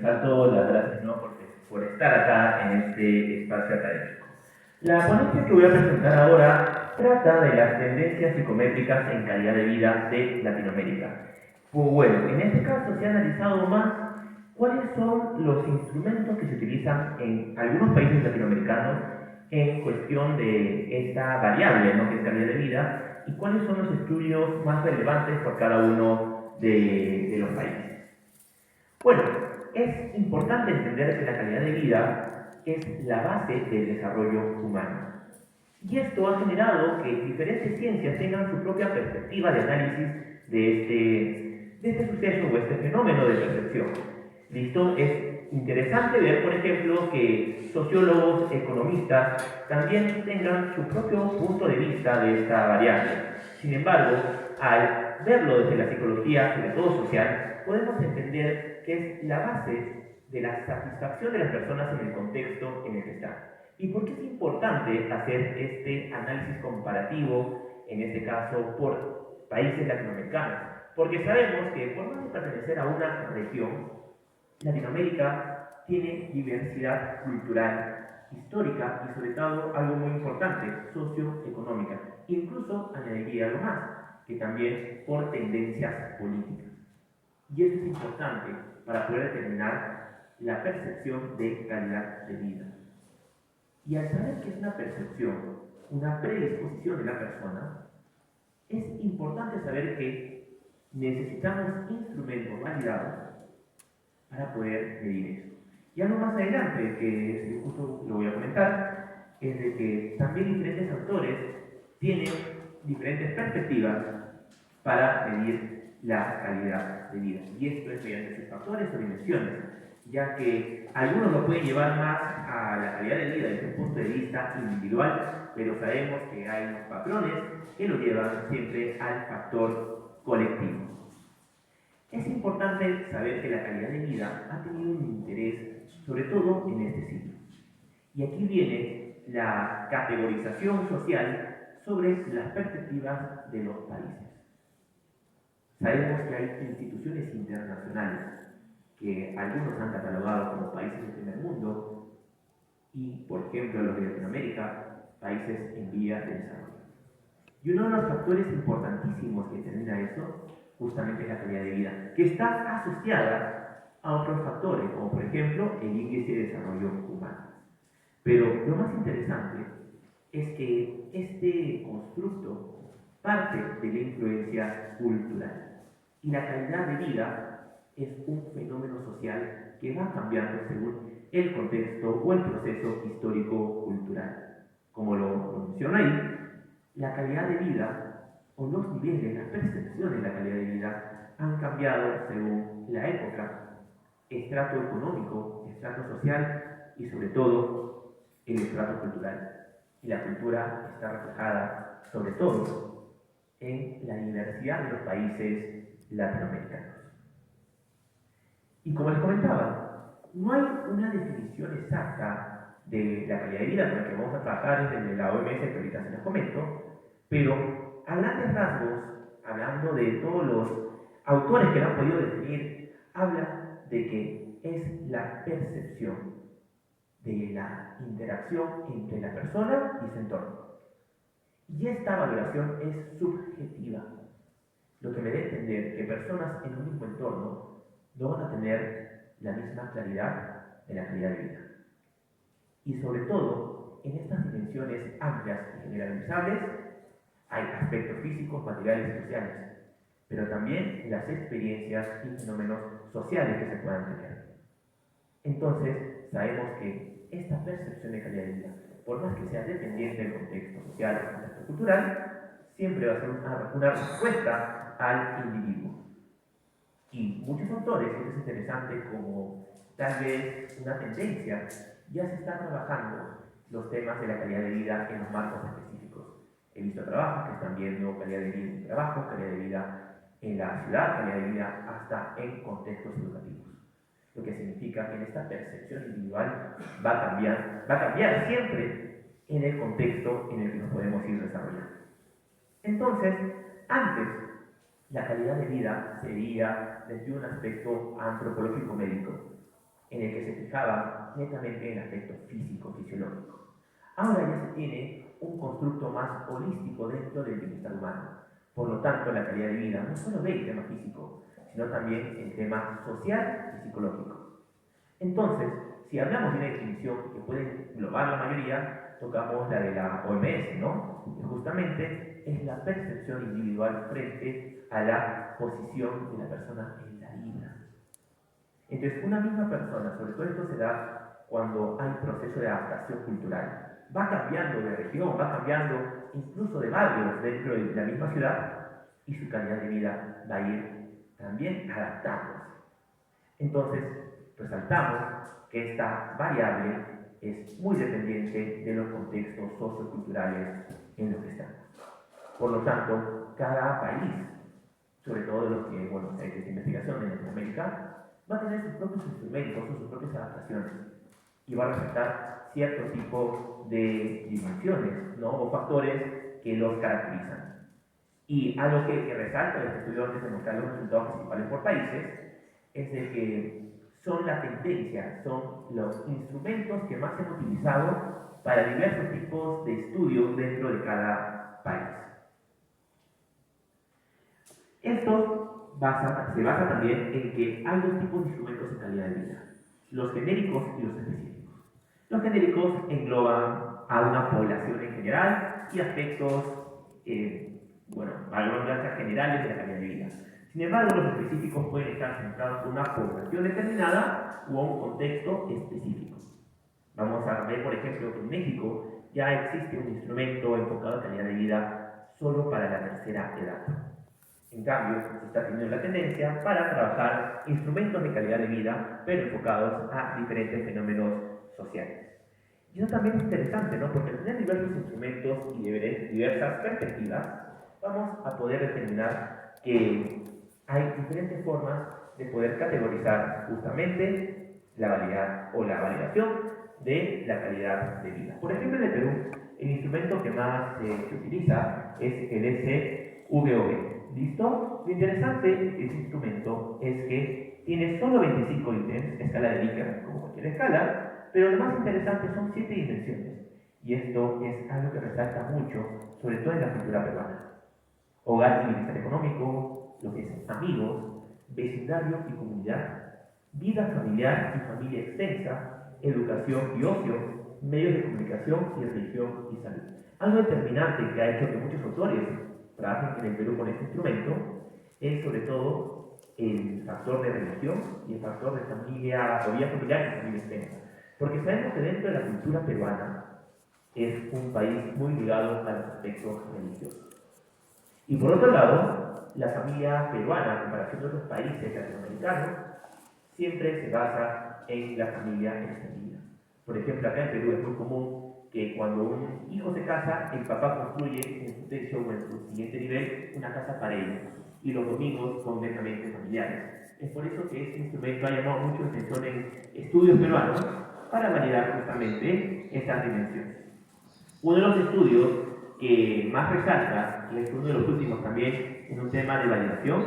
Salto las gracias, ¿no? por estar acá en este espacio académico. La ponencia que voy a presentar ahora trata de las tendencias psicométricas en calidad de vida de Latinoamérica. Pues bueno, en este caso se ha analizado más cuáles son los instrumentos que se utilizan en algunos países latinoamericanos en cuestión de esta variable, ¿no? Que es calidad de vida, y cuáles son los estudios más relevantes por cada uno de los países. Bueno, es importante entender que la calidad de vida es la base del desarrollo humano. Y esto ha generado que diferentes ciencias tengan su propia perspectiva de análisis de este suceso o este fenómeno de percepción. ¿Listo? Es interesante ver, por ejemplo, que sociólogos, economistas también tengan su propio punto de vista de esta variable. Sin embargo, al verlo desde la psicología, sobre todo social, podemos entender que es la base de la satisfacción de las personas en el contexto en el que están. ¿Y por qué es importante hacer este análisis comparativo, en este caso por países latinoamericanos? Porque sabemos que por más de pertenecer a una región, Latinoamérica tiene diversidad cultural, histórica y sobre todo algo muy importante, socioeconómica. Incluso añadiría algo más, que también por tendencias políticas. Y eso es importante para poder determinar la percepción de calidad de vida. Y al saber que es una percepción, una predisposición de la persona, es importante saber que necesitamos instrumentos validados para poder medir eso. Y algo más adelante, que justo lo voy a comentar, es de que también diferentes autores tienen diferentes perspectivas para medir la calidad de vida. Y esto es mediante sus factores o dimensiones, ya que algunos lo pueden llevar más a la calidad de vida desde un punto de vista individual, pero sabemos que hay patrones que lo llevan siempre al factor colectivo. Es importante saber que la calidad de vida ha tenido un interés, sobre todo en este siglo. Y aquí viene la categorización social sobre las perspectivas de los países. Sabemos que hay instituciones internacionales que algunos han catalogado como países del primer mundo y, por ejemplo, los de Latinoamérica, países en vías de desarrollo. Y uno de los factores importantísimos que determina eso justamente es la calidad de vida, que está asociada a otros factores, como por ejemplo el índice de desarrollo humano. Pero lo más interesante es que este constructo parte de la influencia cultural. Y la calidad de vida es un fenómeno social que va cambiando según el contexto o el proceso histórico-cultural. Como lo menciono ahí, la calidad de vida o los niveles, las percepciones de la calidad de vida han cambiado según la época, estrato económico, estrato social y sobre todo el estrato cultural. Y la cultura está reflejada sobre todo en la diversidad de los países latinoamericanos. Y como les comentaba, no hay una definición exacta de la calidad de vida con la que vamos a trabajar desde la OMS, que ahorita se les comento, pero a grandes rasgos, hablando de todos los autores que lo han podido definir, habla de que es la percepción de la interacción entre la persona y su entorno. Y esta valoración es subjetiva, lo que me da a entender que personas en un mismo entorno no van a tener la misma claridad de la calidad de vida. Y sobre todo, en estas dimensiones amplias y generalizables, hay aspectos físicos, materiales y sociales, pero también las experiencias y fenómenos sociales que se puedan tener. Entonces, sabemos que esta percepción de calidad de vida, por más que sea dependiente del contexto social o contexto cultural, siempre va a ser una respuesta al individuo. Y muchos autores, y es interesante como tal vez una tendencia, ya se están trabajando los temas de la calidad de vida en los marcos específicos. He visto trabajos que están viendo calidad de vida en el trabajo, calidad de vida en la ciudad, calidad de vida hasta en contextos educativos. Lo que significa que en esta percepción individual va a cambiar siempre en el contexto en el que nos podemos ir desarrollando. Entonces, antes, la calidad de vida sería desde un aspecto antropológico médico. en el que se fijaba netamente el aspecto físico, fisiológico. Ahora ya se tiene un constructo más holístico dentro del bienestar humano. Por lo tanto, la calidad de vida no solo ve el tema físico, sino también el tema social y psicológico. Entonces, si hablamos de una definición que puede englobar la mayoría, tocamos la de la OMS, ¿no? Que justamente es la percepción individual frente a la posición de la persona en la vida. Entonces, una misma persona, sobre todo esto se da cuando hay proceso de adaptación cultural, va cambiando de región, va cambiando incluso de barrios dentro de la misma ciudad y su calidad de vida va a ir también adaptándose. Entonces, resaltamos que esta variable es muy dependiente de los contextos socioculturales en los que estamos. Por lo tanto, cada país, sobre todo los que, bueno, se ha hecho investigación en Latinoamérica, va a tener sus propios instrumentos o sus propias adaptaciones y va a respetar cierto tipo de dimensiones, ¿no? O factores que los caracterizan. Y algo que resalta de este estudio antes de mostrar los resultados principales por países es de que son la tendencia, son los instrumentos que más se han utilizado para diversos tipos de estudios dentro de cada país. Esto se basa también en que hay dos tipos de instrumentos en calidad de vida, los genéricos y los específicos. Los genéricos engloban a una población en general y aspectos, valores generales de la calidad de vida. Sin embargo, los específicos pueden estar centrados en una población determinada o a un contexto específico. Vamos a ver, por ejemplo, que en México ya existe un instrumento enfocado a calidad de vida solo para la tercera edad. En cambio, se está teniendo la tendencia para trabajar instrumentos de calidad de vida, pero enfocados a diferentes fenómenos sociales. Y eso también es interesante, ¿no? Porque al tener diversos instrumentos y diversas perspectivas, vamos a poder determinar que hay diferentes formas de poder categorizar justamente la validad o la validación de la calidad de vida. Por ejemplo, en el Perú, el instrumento que más se utiliza es el SVOV. ¿Listo? Lo interesante de este instrumento es que tiene solo 25 ítems, escala de Likert, como cualquier escala, pero lo más interesante son 7 dimensiones. Y esto es algo que resalta mucho, sobre todo en la cultura peruana. Hogar y bienestar económico, lo que es amigos, vecindario y comunidad, vida familiar y familia extensa, educación y ocio, medios de comunicación y religión y salud. Algo determinante que ha hecho que muchos autores trabajen en el Perú con este instrumento es sobre todo el factor de religión y el factor de familia, o vida familiar y familia extensa. Porque sabemos que dentro de la cultura peruana es un país muy ligado a los aspectos religiosos. Y por otro lado, la familia peruana, en comparación de otros países latinoamericanos, siempre se basa en la familia extendida. Por ejemplo, acá en Perú es muy común que cuando un hijo se casa, el papá construye en su techo o en su siguiente nivel una casa para ellos. Y los domingos son netamente familiares. Es por eso que este instrumento ha llamado mucho la atención en estudios peruanos para validar justamente estas dimensiones. Uno de los estudios que más resalta, y es uno de los últimos también en un tema de validación,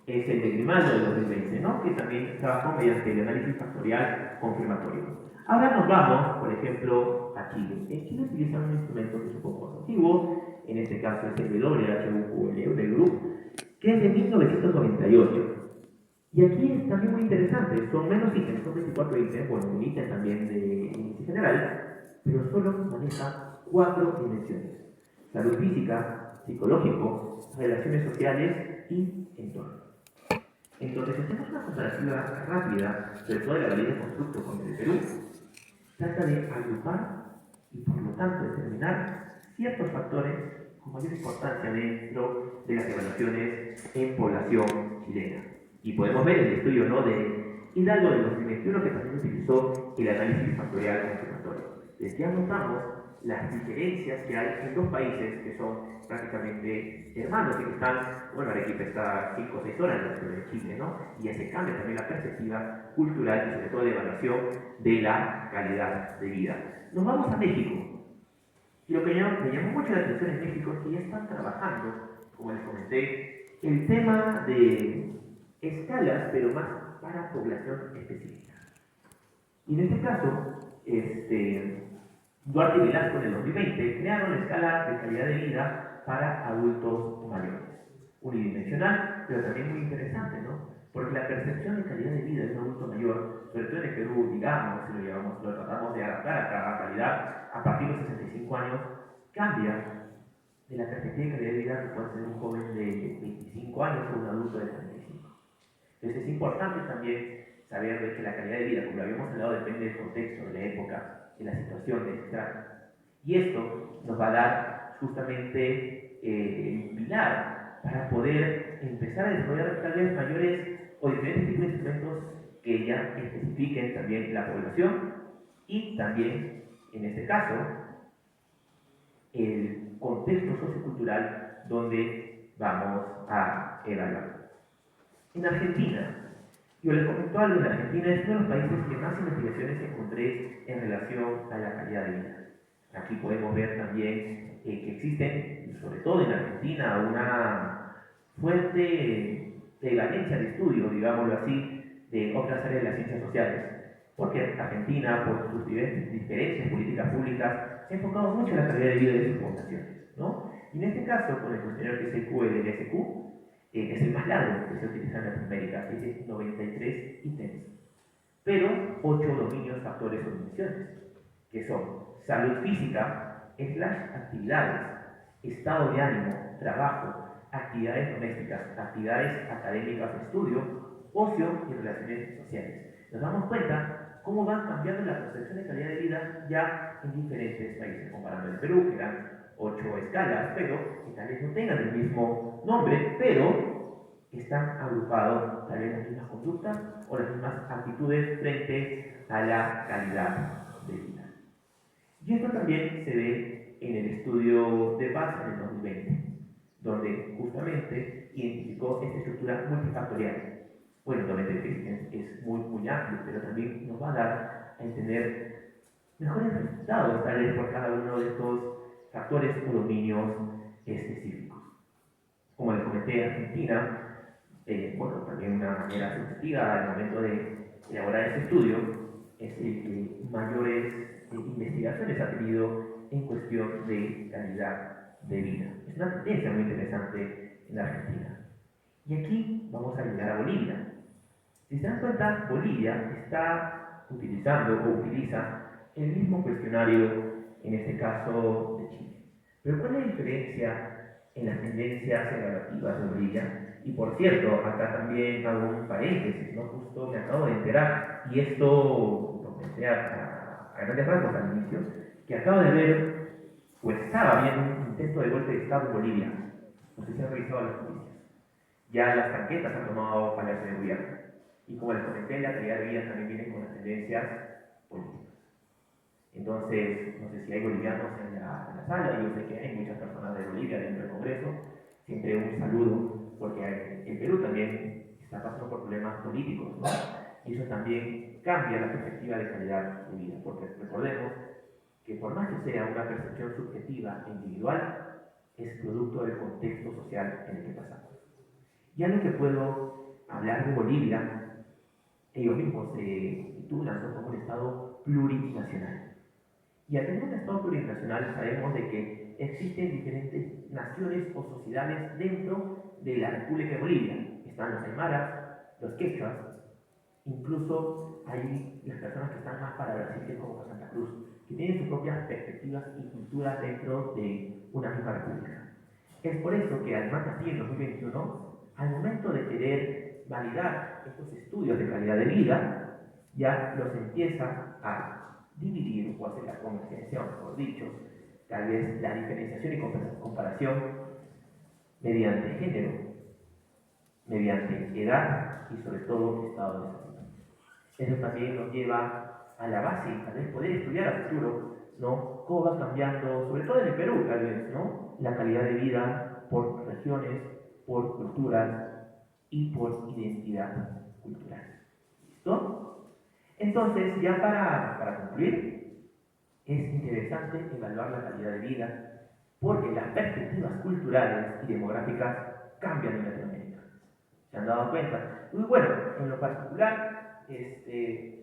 es el de Grimaldo de 2020, ¿no? Que también trabajó mediante el análisis factorial confirmatorio. Ahora nos vamos, por ejemplo, a Chile. En Chile utilizan un instrumento que es un poco más antiguo, en este caso es el WHUL del grupo, que es de 1998. Y aquí es también muy interesante, son menos ítems, son 24 ítems, bueno, un ítem también de índice general, pero solo maneja 4 dimensiones: salud física, psicológico, relaciones sociales y entorno. Entonces, si hacemos una comparativa rápida, sobre todo de la ley de constructo con el de Perú, trata de agrupar y por lo tanto determinar ciertos factores con mayor importancia dentro de las evaluaciones en población chilena. Y podemos ver el estudio, ¿no?, de Hidalgo del 2021, que también utilizó el análisis factorial confirmatorio. Desde ya notamos las diferencias que hay en dos países que son prácticamente hermanos y que están, bueno, Arequipa está 5 o 6 horas en la ciudad de Chile, ¿no? Y ya se cambia también la perspectiva cultural y sobre todo de evaluación de la calidad de vida. Nos vamos a México. Y lo que me llamó mucho la atención en México es que ya están trabajando, como les comenté, el tema de escalas, pero más para población específica. Y en este caso, Duarte y Velasco en el 2020 crearon la escala de calidad de vida para adultos mayores. Unidimensional, pero también muy interesante, ¿no? Porque la percepción de calidad de vida de un adulto mayor, sobre todo en el Perú, digamos, si lo tratamos de adaptar a cada calidad, a partir de los 65 años, cambia de la perspectiva de calidad de vida que puede tener un joven de 25 años o un adulto de 35. Entonces es importante también saber de que la calidad de vida, como lo habíamos hablado, depende del contexto, de la época, de la situación, del estrato. Y esto nos va a dar justamente el pilar para poder empezar a desarrollar tal vez mayores o diferentes tipos de instrumentos que ya especifiquen también la población y también, en este caso, el contexto sociocultural donde vamos a evaluar. En Argentina, yo les comento algo, en Argentina es uno de los países que más investigaciones encontré en relación a la calidad de vida. Aquí podemos ver también que existen, sobre todo en Argentina, una fuerte prevalencia de estudios, digámoslo así, de otras áreas de las ciencias sociales. Porque Argentina, por sus diferencias políticas públicas, se ha enfocado mucho en la calidad de vida de sus poblaciones, ¿no? Y en este caso, con el cuestionario TCQ y el SQ, es el más largo que se utiliza en Latinoamérica, es de 93 ítems, pero 8 dominios, factores o dimensiones, que son salud física, actividades, estado de ánimo, trabajo, actividades domésticas, actividades académicas o estudio, ocio y relaciones sociales. Nos damos cuenta cómo van cambiando la concepción de calidad de vida ya en diferentes países, comparando el Perú, que eran 8 escalas, pero que tal vez no tengan el mismo nombre, pero están agrupados tal vez las mismas conductas o las mismas actitudes frente a la calidad de vida. Y esto también se ve en el estudio de base en el 2020, donde justamente identificó esta estructura multifactorial. Bueno, obviamente es muy amplio, pero también nos va a dar a entender mejores resultados tal vez por cada uno de estos factores o dominios específicos. Como les comenté, Argentina, bueno, también una manera subjetiva al momento de elaborar este estudio, es el que mayores investigaciones ha tenido en cuestión de calidad de vida. Es una tendencia muy interesante en Argentina. Y aquí vamos a llegar a Bolivia. Si se dan cuenta, Bolivia está utilizando o utiliza el mismo cuestionario, en este caso de Chile. Pero ¿cuál es la diferencia en las tendencias evaluativas de Bolivia? Y por cierto, acá también hago un paréntesis, ¿no? Justo me acabo de enterar, y esto lo pensé a grandes rasgos al inicio, que acabo de ver, pues estaba viendo un intento de golpe de Estado en Bolivia. No sé si han revisado las noticias. Ya las tanquetas han tomado Palacio de Gobierno. Y como les comenté, la calidad de vida también viene con las tendencias políticas. Entonces, no sé si hay bolivianos en la sala, yo sé que hay muchas personas de Bolivia dentro del Congreso. Siempre un saludo, porque el Perú también está pasando por problemas políticos, ¿no? Y eso también cambia la perspectiva de calidad de vida, porque recordemos que por más que sea una percepción subjetiva e individual, es producto del contexto social en el que pasamos. Ya lo que puedo hablar de Bolivia, ellos mismos se titulan, ¿no?, como un Estado plurinacional. Y al tener un Estado plurinacional sabemos de que existen diferentes naciones o sociedades dentro de la República de Bolivia. Están los aymaras, los quechuas, incluso hay las personas que están más para Brasil como para Santa Cruz, que tienen sus propias perspectivas y culturas dentro de una misma república. Es por eso que Alemán Castilla en 2021, al momento de querer validar estos estudios de calidad de vida, ya los empieza a dividir o hacer la comercialización, mejor dicho, tal vez la diferenciación y comparación mediante género, mediante edad y sobre todo estado de salud. Eso también nos lleva a la base, tal vez poder estudiar a futuro, ¿no?, cómo va cambiando, sobre todo en el Perú, tal vez, ¿no?, la calidad de vida por regiones, por culturas y por identidad cultural. ¿Listo? Entonces, ya para concluir, es interesante evaluar la calidad de vida porque las perspectivas culturales y demográficas cambian en Latinoamérica. ¿Se han dado cuenta? Muy bueno, en lo particular,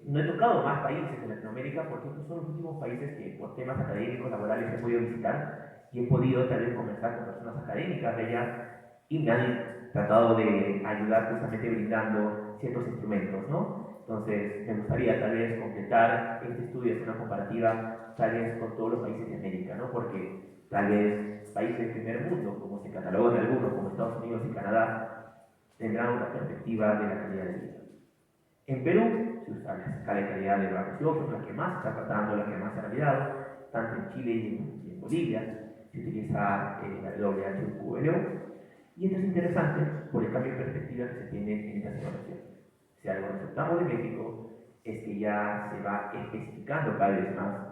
no he tocado más países de Latinoamérica porque estos son los últimos países que por temas académicos, laborales he podido visitar y he podido tal vez conversar con personas académicas de allá y me han tratado de ayudar justamente brindando ciertos instrumentos, ¿no? Entonces, me gustaría tal vez completar este estudio, hacer una comparativa tal vez con todos los países de América, ¿no? Porque tal vez países del primer mundo, como se catalogan algunos, como Estados Unidos y Canadá, tendrán una perspectiva de la calidad de vida. En Perú se usa la escala de calidad de los gaseosos, la que más se está tratando, la que más se ha validado, tanto en Chile y en Bolivia. Se utiliza la WHO. Y esto es interesante por el cambio de perspectiva que se tiene en estas evaluaciones. Si algo resultamos de México es que ya se va especificando cada vez más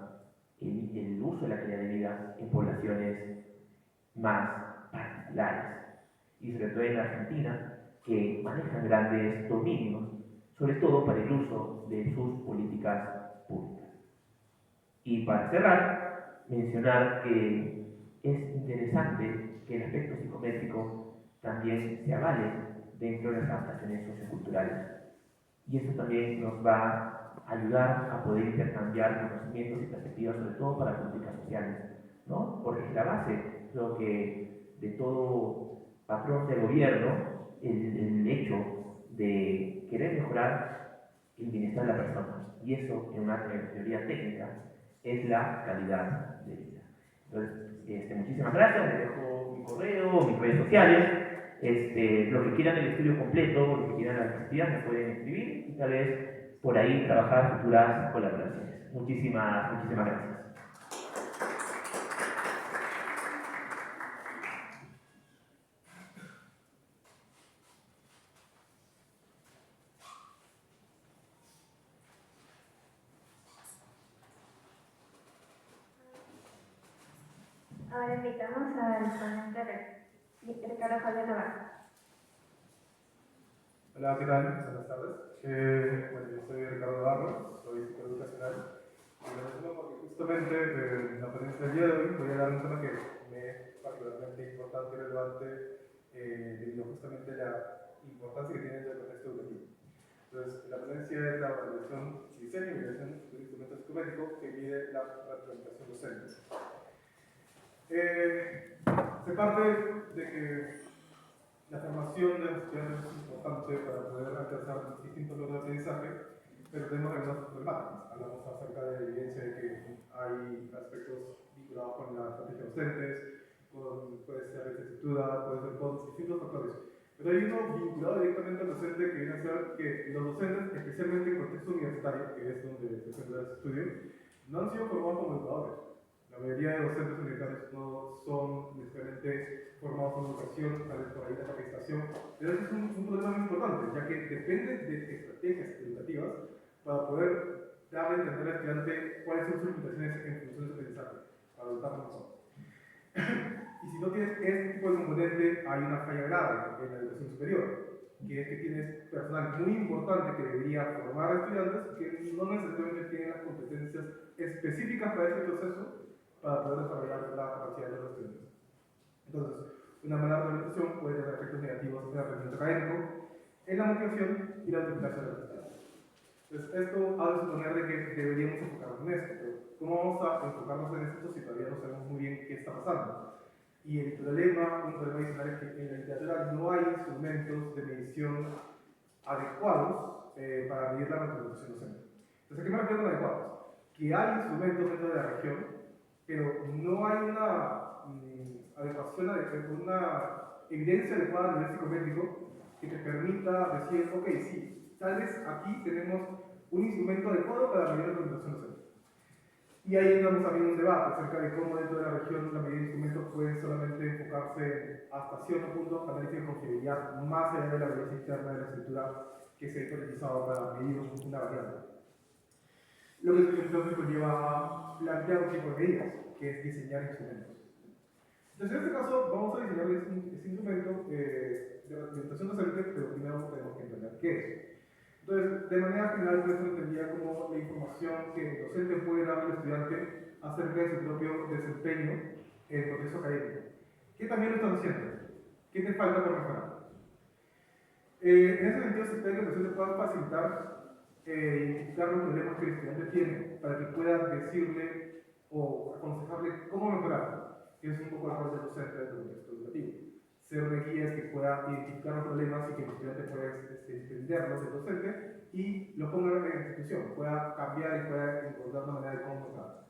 el uso de la calidad de vida en poblaciones más particulares. Y sobre todo en Argentina, que manejan grandes dominios, sobre todo para el uso de sus políticas públicas. Y para cerrar, mencionar que es interesante que el aspecto psicométrico también se avale dentro de las adaptaciones socioculturales. Y eso también nos va a ayudar a poder intercambiar conocimientos y perspectivas, sobre todo para políticas sociales, ¿no? Porque es la base, creo que, de todo patrón de gobierno, el hecho de querer mejorar el bienestar de la persona. Y eso, en una teoría técnica, es la calidad de vida. Entonces, muchísimas gracias, les dejo mi correo, mis redes sociales. Lo que quieran el estudio completo, lo que quieran la actividad, me pueden escribir y tal vez por ahí trabajar futuras colaboraciones. Muchísimas gracias. Ahora invitamos al ponente Ricardo Javier Navarro. Hola, ¿qué tal? Buenas tardes. Bueno, yo soy Ricardo Navarro, soy psicólogo educacional. Y lo menciono porque justamente en la ponencia del día de hoy voy a dar un tema que me es particularmente importante y relevante debido justamente a la importancia que tiene el contexto educativo. Entonces, la ponencia es la evaluación diseño y evaluación de un instrumento psicométrico que mide la representación docente. Se parte de que la formación de los estudiantes es importante para poder alcanzar distintos logros de aprendizaje, pero tenemos algunas problemáticas. Hablamos acerca de la evidencia de que hay aspectos vinculados con las estrategias docentes, puede ser la infraestructura, puede ser con distintos factores. Pero hay uno vinculado directamente al docente que viene a ser que los docentes, especialmente en contexto universitario, que es donde se centra el estudio, no han sido formados como educadores. La mayoría de docentes universitarios no son necesariamente formados en educación, tal vez por ahí la capacitación, pero eso es un problema muy importante, ya que depende de estrategias educativas para poder darle a entender al estudiante cuáles son sus limitaciones en función de su aprendizaje, para adoptarlo mejor. Y si no tienes este tipo de componente, hay una falla grave en la educación superior, que es que tienes personal muy importante que debería formar a estudiantes que no necesariamente tienen las competencias específicas para este proceso para poder desarrollar la capacidad de los estudiantes. Entonces, una mala representación puede tener efectos negativos en el rendimiento académico, en la motivación y la utilización de los estudiantes. Entonces, esto ha de suponer de que deberíamos enfocarnos en esto, pero ¿cómo vamos a enfocarnos en esto si todavía no sabemos muy bien qué está pasando? Y un problema adicional es que en la literatura no hay instrumentos de medición adecuados para medir la representación docente. Entonces, ¿a qué me refiero con adecuados? Que hay instrumentos dentro de la región, pero no hay una adecuación, una evidencia adecuada a nivel psicométrico que te permita decir, ok, sí, tal vez aquí tenemos un instrumento adecuado para medir la representación docente. Y ahí entramos también en un debate acerca de cómo dentro de la región la medida de instrumentos puede solamente enfocarse hasta cierto punto análisis de confiabilidad más allá de la violencia interna de la estructura que se ha utilizado para medir una variable. Lo que entonces conlleva a plantear un tipo de medidas, que es diseñar instrumentos. Entonces, en este caso, vamos a diseñar este instrumento de representación docente, pero primero tenemos que entender qué es. Entonces, de manera general, puede ser entendida como la información que el docente puede dar al estudiante acerca de su propio desempeño en el proceso académico. ¿Qué también lo estás haciendo? ¿Qué te falta por mejorar? En ese sentido, se espera que el docente pueda facilitar identificar los problemas que el estudiante tiene para que pueda decirle o aconsejarle cómo mejorar, que es un poco el rol del docente del contexto educativo. Ser una guía que pueda identificar los problemas y que el estudiante pueda entenderlos del docente y lo ponga en la institución, pueda cambiar y pueda encontrar una manera de cómo mejorar.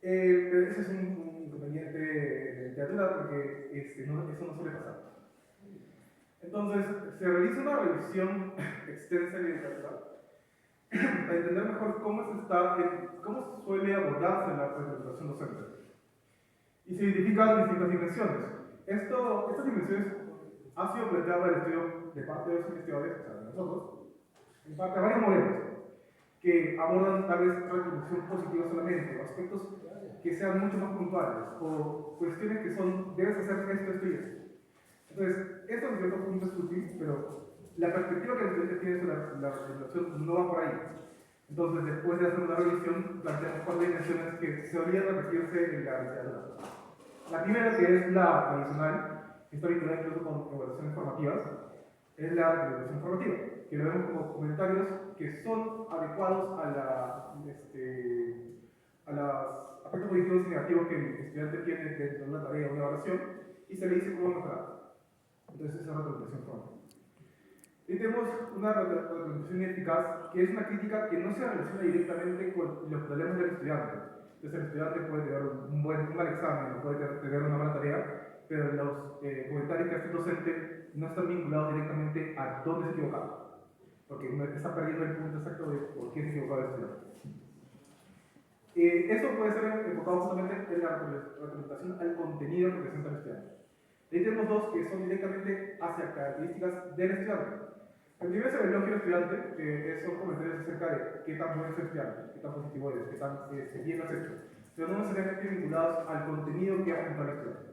Ese es un inconveniente de literatura porque eso no suele pasar. Entonces, se realiza una revisión extensa de literatura para entender mejor cómo suele abordarse la representación docente. Y se identifican distintas dimensiones. Estas dimensiones han sido planteadas al estudio de parte de los investigadores, o sea, de nosotros, en parte a varios modelos que abordan tal vez retribución positiva solamente, o aspectos que sean mucho más puntuales, o cuestiones que debes hacer esto y esto. Entonces, esto en cierto punto es útil, pero la perspectiva que el estudiante tiene sobre la representación no va por ahí. Entonces, después de hacer una revisión, planteamos cuatro dimensiones que se deberían repetirse en la literatura. La primera, que es la tradicional, que está vinculada incluso con evaluaciones formativas, es la evaluación formativa, que lo vemos como comentarios que son adecuados a los aspectos positivos y negativos que el estudiante tiene dentro de una tarea o una evaluación, y se le dice cómo mejorar. Entonces, esa es la representación formativa. Y tenemos una representación eficaz, que es una crítica que no se relaciona directamente con los problemas del estudiante. Entonces, el estudiante puede tener un mal examen, o puede tener una mala tarea, pero los comentarios que hace el docente no están vinculados directamente a dónde se equivocaba, porque está perdiendo el punto exacto de por qué se equivocaba el estudiante. Eso puede ser enfocado justamente en la representación al contenido que presenta el estudiante. Ahí tenemos dos que son directamente hacia características del estudiante. El primero es el elogio del estudiante, que son comentarios acerca de qué tan bueno es el estudiante, qué tan positivo es, qué tan bien lo has hecho, pero no necesariamente vinculados al contenido que ha presentado el estudiante.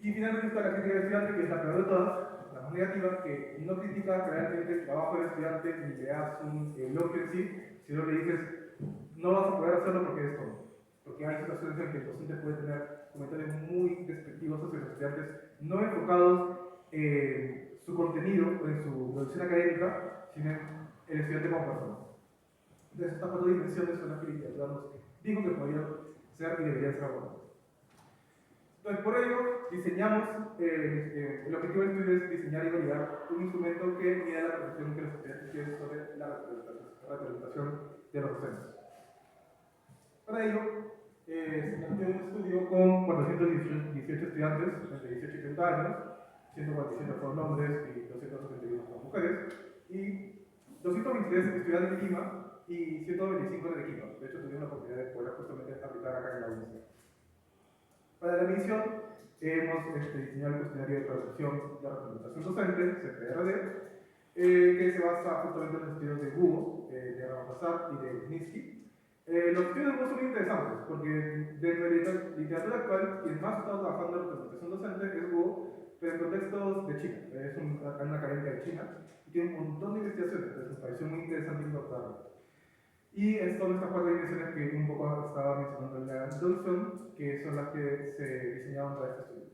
Y finalmente está la crítica del estudiante, que es la peor de todas, la más negativa, que no critica realmente el trabajo del estudiante ni le das un elogio en sí, sino le dices, no vas a poder hacerlo porque es tonto. Porque hay situaciones en que el docente puede tener comentarios muy despectivos hacia los estudiantes, no enfocados en su contenido o en su producción académica, sino en el estudiante como persona. Entonces, estas cuatro dimensiones son las que el literatura digo que podrían ser y deberían ser abordadas. Entonces, por ello, diseñamos, el objetivo del estudio es diseñar y validar un instrumento que mida la percepción que los estudiantes tienen sobre la representación de los docentes. Para ello, se planteó un estudio con 418 estudiantes entre 18 y 30 años, 147 fueron hombres y 271 fueron mujeres, y 223 estudiantes de Lima y 125 de Arequipa. De hecho, tuvimos la oportunidad de poder justamente aplicar acá en la universidad. Para la medición, hemos diseñado el cuestionario de percepción de representación docente, CPRD, que se basa justamente en los estudios de Hugo, de Ramazar y de Wisniewski. Los estudios de Hugo son muy interesantes, porque dentro de la literatura actual, quien más ha estado trabajando en representación docente es Hugo, pero en contextos de China. Es una académica de China y tiene un montón de investigaciones, entonces me pareció muy interesante incorporarlo. Y son estas cuatro dimensiones que un poco estaba mencionando en la introducción, que son las que se diseñaron para este estudio.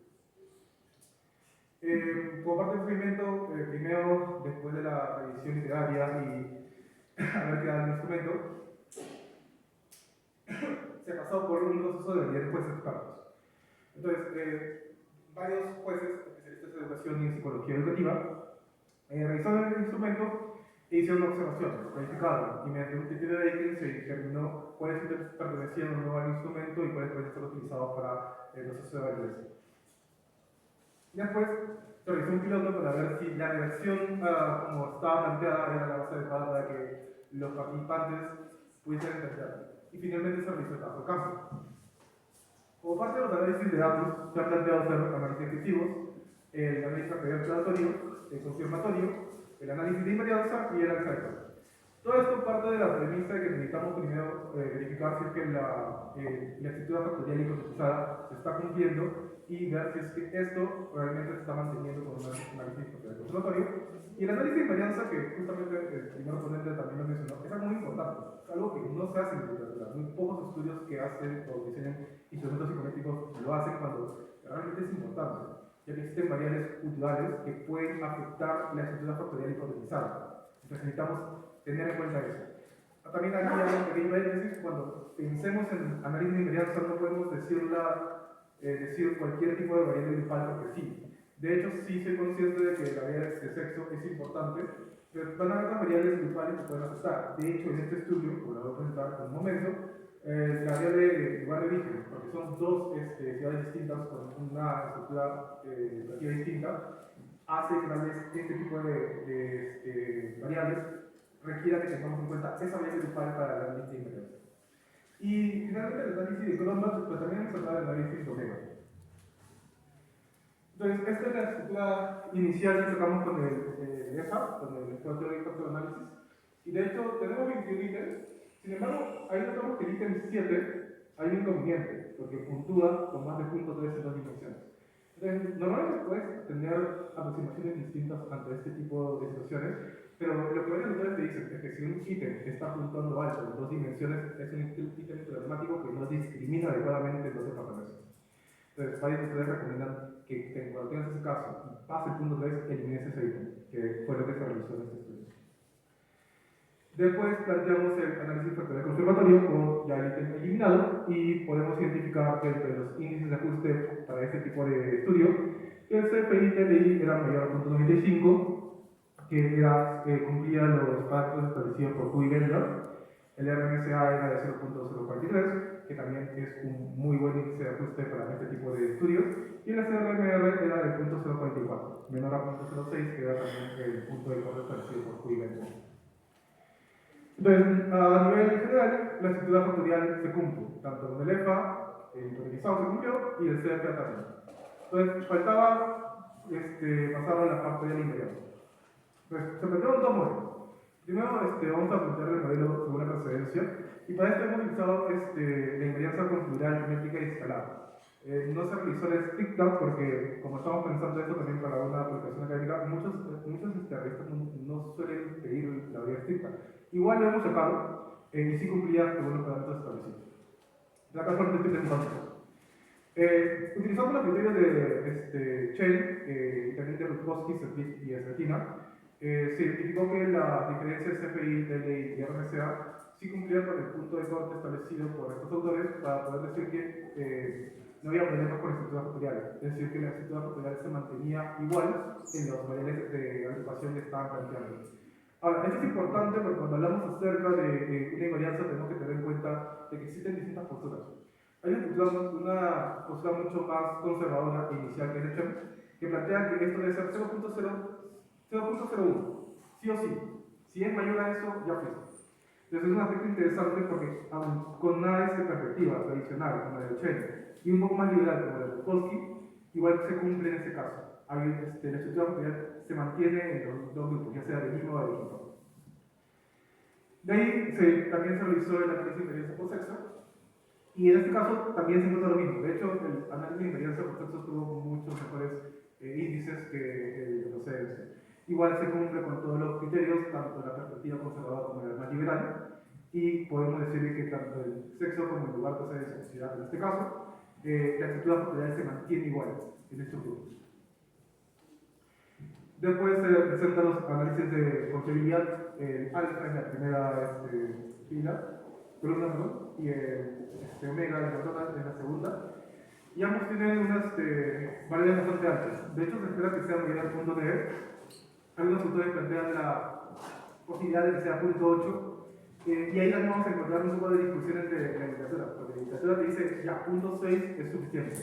Como parte del procedimiento, primero, después de la revisión literaria y haber creado el instrumento, se ha pasado por un proceso de validar jueces expertos. Entonces, varios jueces, especialistas en educación y en psicología educativa, revisaron el instrumento e hicieron observaciones, calificaron, y mediante un criterio de Aiken se determinó cuáles pertenecían o no al instrumento y cuáles pueden ser utilizados para el proceso de validación. Después se realizó un piloto para ver si la redacción como estaba planteada era la base adecuada para que los participantes pudiesen entenderlo. Y finalmente se realizó el trabajo de campo. Como parte de los análisis de datos, se han planteado hacer análisis descriptivos, el análisis exploratorio, el confirmatorio, el análisis de invarianza y el ensayo. Todo esto parte de la premisa de que necesitamos primero verificar si es que la estructura factorial hipotetizada se está cumpliendo y ver si es que esto realmente se está manteniendo con un análisis confirmatorio. Y el análisis de invarianza, que justamente el primer ponente también lo mencionó, es algo muy importante, es algo que no se hace en literatura. Muy pocos estudios que hacen o diseñan instrumentos psicométricos lo hacen cuando realmente es importante, ya que existen variables culturales que pueden afectar la estructura factorial hipotetizada. Entonces necesitamos tener en cuenta eso. También aquí hay un pequeño paréntesis: cuando pensemos en análisis de invarianza no podemos decir cualquier tipo de variable grupal porque sí. De hecho, sí soy consciente de que la variable de sexo es importante, pero van a haber otras variables grupales que pueden afectar. De hecho, en este estudio, como lo voy a presentar en un momento, la variable de lugar de origen, porque son dos ciudades distintas con una estructura educativa distinta, hace que tal vez este tipo de variables requiera que tengamos en cuenta esa variable grupal para el análisis de invarianza. Y finalmente el análisis de Cronbach, pero también hemos hablado del análisis de Omega. Entonces, esta es la estructura inicial que sacamos con el EFA, con el Escuadrón Teórico de Análisis. Y de hecho, tenemos 21 ítems. Sin embargo, ahí notamos que el ítem 7 hay un inconveniente, porque puntúa con más de 0.3 en dos dimensiones. Entonces, normalmente puedes tener aproximaciones distintas ante este tipo de situaciones, pero lo que varios autores te dicen es que si un ítem está puntuando alto en dos dimensiones, es un ítem problemático que no discrimina adecuadamente en dos departamentos. Entonces, varios autores recomiendan que cuando tengas ese caso, pase el punto 3, elimines ese ítem, que fue lo que se realizó en este estudio. Después planteamos el análisis factorial conservatorio con ya el ítem eliminado y podemos identificar que entre los índices de ajuste para este tipo de estudio, el CFI TLI era mayor a 0.95, que cumplía los parámetros establecidos por Q y Bender. El RMSA era de 0.043, que también es un muy buen índice de ajuste para este tipo de estudios, y el SRMR era de 0.044, menor a 0.06, que era también el punto de corte establecido por Q y Bender. Entonces, a nivel general, la estructura factorial se cumple, tanto con el EFA, el hipotetizado se cumplió, y el CFA también. Entonces, faltaba pasar a la parte de la invarianza. Entonces, se plantearon dos modelos. Primero, vamos a plantear el modelo según la precedencia, y para esto hemos utilizado la invarianza configural, métrica y escalar. No se realizó la estricta porque, como estamos pensando esto también para una aplicación académica, muchos revistas no suelen pedir la variable estricta. Igual lo hemos sacado y sí cumplía con los parámetros establecidos. La casualmente estoy presentando. Utilizando los criterios de Chen, también de Rutkowski y Svetlana, se identificó que la diferencia de CFI, TLI y RMSA sí cumplía con el punto de corte establecido por estos autores para poder decir que no había problemas con la estructura factorial, es decir, que la estructura factorial se mantenía igual en los variables de agrupación que estaban planteando. Ahora, esto es importante porque cuando hablamos acerca de una invarianza tenemos que tener en cuenta de que existen distintas posturas. Hay una postura mucho más conservadora e inicial que es de Chen, que plantea que esto debe ser 0.01, sí o sí. Si es mayor a eso, ya fuiste. Entonces es un aspecto interesante porque con una perspectiva tradicional como la de Chen y un poco más liberal como la de Rutkowski, igual se cumple en este caso. La estructura factorial se mantiene en los dos grupos, ya sea de mismo o de equipo. De ahí también se realizó el análisis de invarianza por sexo, y en este caso también se encuentra lo mismo. De hecho, el análisis de invarianza por sexo tuvo muchos mejores índices que los CDS. Igual se cumple con todos los criterios, tanto la perspectiva conservadora como la más liberal, y podemos decir que tanto el sexo como el lugar de sociedad en este caso, la estructura factorial se mantiene igual en estos grupos. Después se presentan los análisis de confiabilidad, alfa en la primera columna, y omega en la segunda. Y ambos tienen unas variables bastante altas. De hecho, se espera que sea mayor al punto 9. Algunos autores plantean la posibilidad de que sea 0.8. Y ahí también vamos a encontrar un poco de discusión entre la literatura, porque la literatura te dice ya, 0.6 es suficiente.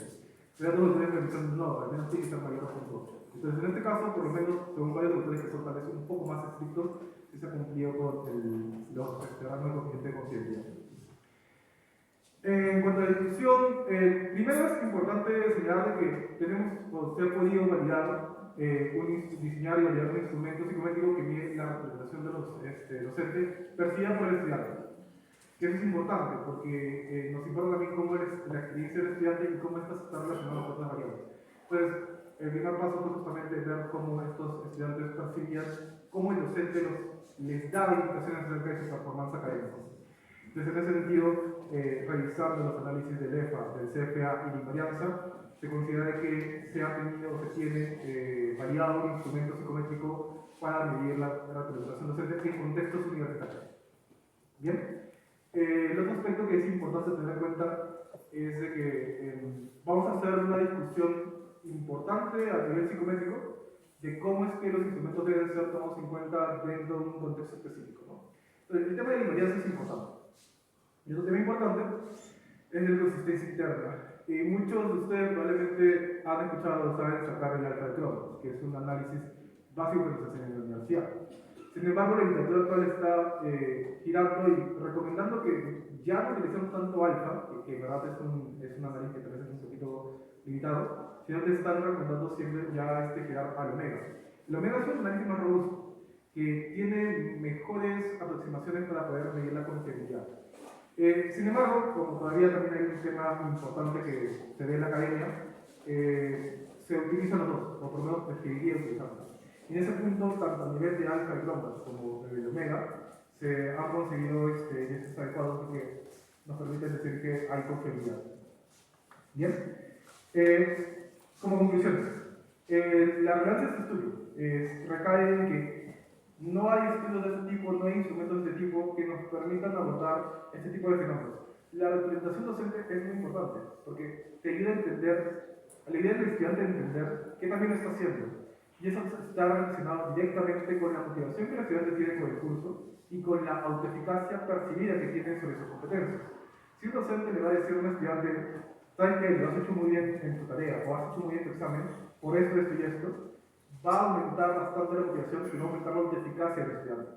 Pero otros autores me dicen no, al menos tiene que ser mayor a 0.8. Entonces, en este caso, por lo menos, según varios autores que son tal vez un poco más estrictos, sí se ha cumplido con los rangos de coeficiente de confiabilidad. En cuanto a la discusión, primero es importante señalar que tenemos o se ha podido validar, diseñar y validar un instrumento psicométrico que mide la representación de los docentes percibida por el estudiante. Que eso es importante porque nos importa también cómo es la experiencia del estudiante y cómo esta está relacionada con otras variables. Entonces, el primer paso fue justamente ver cómo estos estudiantes percibían, cómo el docente les daba indicaciones acerca de su performance académica. Entonces, en ese sentido, revisando los análisis del EFA, del CFA y la invarianza, se considera que se ha tenido o se tiene variado un instrumento psicométrico para medir la representación docente en contextos universitarios. Bien, el otro aspecto que es importante tener en cuenta es de que vamos a hacer una discusión importante a nivel psicométrico de cómo es que los instrumentos deben ser tomados en cuenta dentro de un contexto específico, ¿no? Entonces, el tema de la invarianza es importante. Y otro tema importante es la consistencia interna. Y muchos de ustedes probablemente han escuchado o saben sacar el alfa de Cronos, que es un análisis básico que se hace en la universidad. Sin embargo, la literatura actual está girando y recomendando que ya no utilicemos tanto alfa, que en verdad es un análisis que tal vez es un poquito limitado, sino que están recomendando siempre ya girar al omega. El omega es un análisis más robusto, que tiene mejores aproximaciones para poder medir la confiabilidad. Sin embargo, como todavía también hay un tema importante que se ve en la academia, se utilizan los dos, o por lo menos se seguiría utilizando. Y en ese punto, tanto a nivel de alfa y cromas como de omega, se han conseguido estos adecuados que nos permiten decir que hay confiabilidad. Bien, como conclusiones, la relevancia de este estudio recae en que no hay estudios de este tipo, no hay instrumentos de este tipo que nos permitan abordar este tipo de fenómenos. La representación docente es muy importante porque te ayuda a entender, la idea del estudiante a entender qué también está haciendo. Y eso está relacionado directamente con la motivación que el estudiante tiene con el curso y con la autoeficacia percibida que tiene sobre sus competencias. Si un docente le va a decir a un estudiante, ¿sabes qué? Lo has hecho muy bien en tu tarea o has hecho muy bien tu examen, por esto, esto y esto, va a aumentar bastante la motivación y va a aumentar la autoeficacia del estudiante.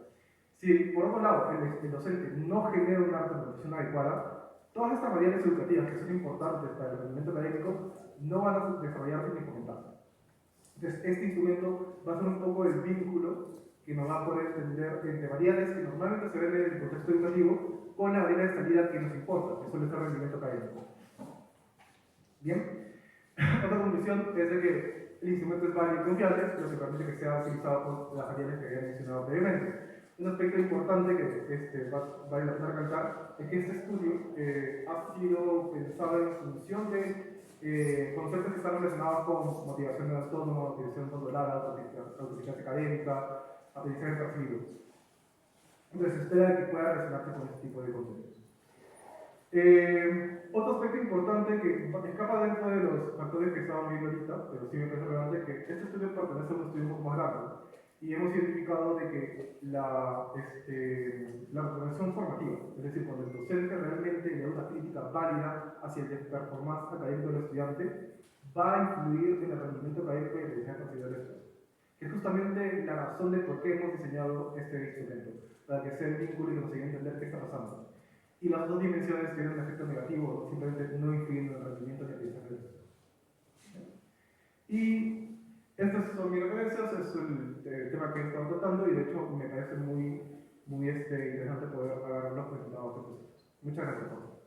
Si, por otro lado, el docente no genera una representación adecuada, todas estas variables educativas que son importantes para el rendimiento académico no van a desarrollarse ni fomentarse. Entonces, este instrumento va a ser un poco el vínculo que nos va a poder entender entre variables que normalmente se ven en el contexto educativo con la variable de salida que nos importa, que suele ser el rendimiento académico. Bien, otra conclusión es de que el instrumento es válido y confiable, pero que permite que sea utilizado por las variables que había mencionado previamente. Un aspecto importante que vale la pena recalcar es que este estudio ha sido pensado en función de conceptos que están relacionados con motivación autónoma, motivación controlada, autoeficacia académica, aprendizaje percibido. Entonces se espera que pueda relacionarse con este tipo de conceptos. Otro aspecto importante que escapa dentro de los factores que estábamos viendo ahorita, pero sí me parece relevante, es que este estudio pertenece a un estudio un poco más grande y hemos identificado de que la representación formativa, es decir, cuando el docente realmente le da una crítica válida hacia el performance académico del estudiante, va a influir en el rendimiento académico y el aprendizaje considerado del estudiante. Que es justamente la razón de por qué hemos diseñado este instrumento, para que sea el vínculo y que nos ayude a entender qué está pasando. Y las dos dimensiones tienen un efecto negativo, simplemente no influyen en el rendimiento ni aprendizaje del estudiante. Y estas son mis referencias, es el tema que he estado tratando y de hecho me parece muy interesante poder haberlos presentado a todos. Muchas gracias por todo.